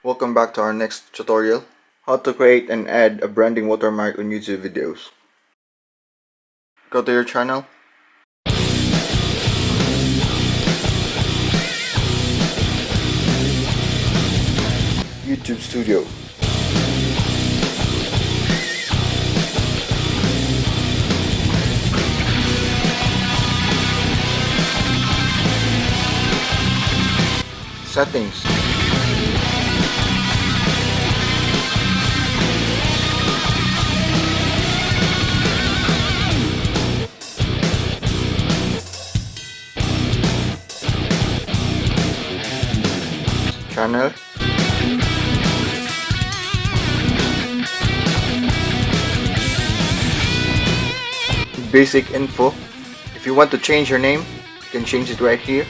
Welcome back to our next tutorial. How to create and add a branding watermark on YouTube videos. Go to your channel. YouTube Studio. Settings. Channel. Basic info. If you want to change your name, you can change it right here.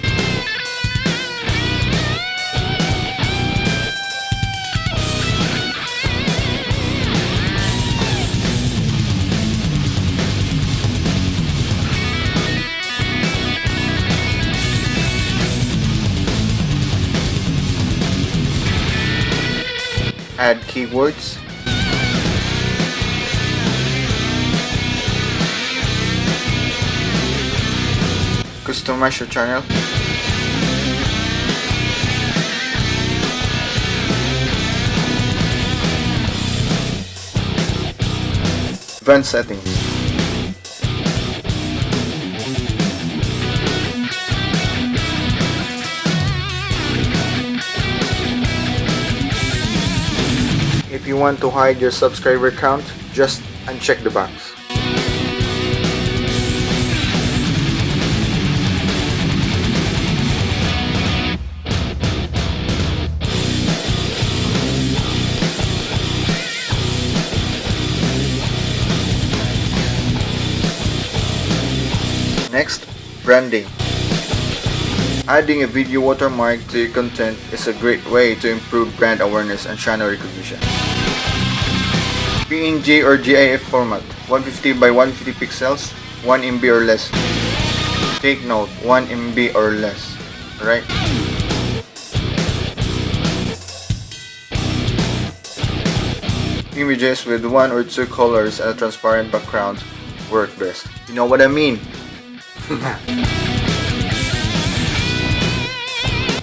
Add keywords. Customize your channel. Event settings. If you want to hide your subscriber count, just uncheck the box. Next, branding. Adding a video watermark to your content is a great way to improve brand awareness and channel recognition. PNG or GIF format, 150 by 150 pixels, 1 MB or less. Take note, 1 MB or less. Alright? Images with 1 or 2 colors and a transparent background work best. You know what I mean?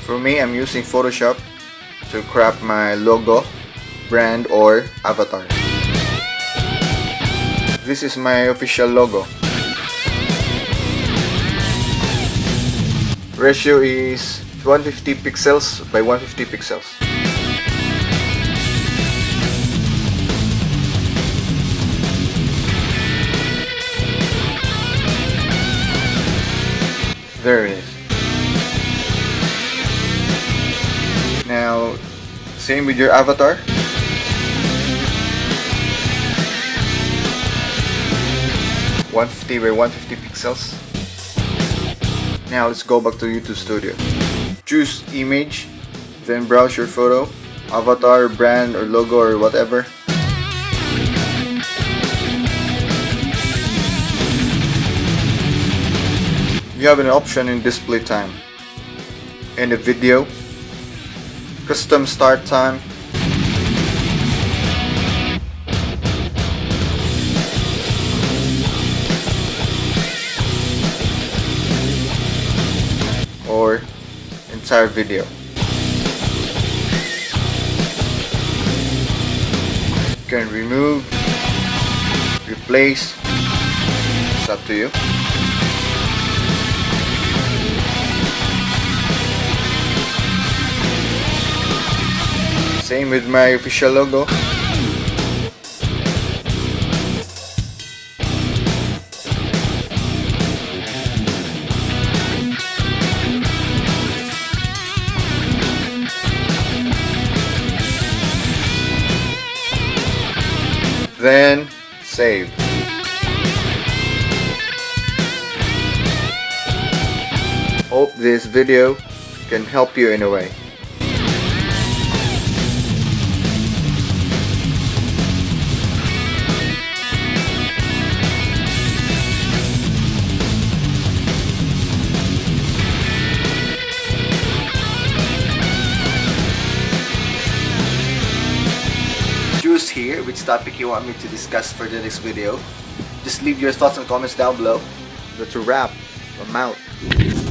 For me, I'm using Photoshop to crop my logo, brand, or avatar. This is my official logo. Ratio is 150 pixels by 150 pixels. There it is. Now, same with your avatar. (150 by 150 pixels). Now let's go back to YouTube Studio. Choose image, then browse your photo, avatar, brand, or logo, or whatever. You have an option in display time, in the video, custom start time, or entire video. You can remove, replace, it's up to you. Same with my official logo. Then save. Hope this video can help you in a way. which topic you want me to discuss for the next video. Just leave your thoughts and comments down below. That's a wrap. I'm out.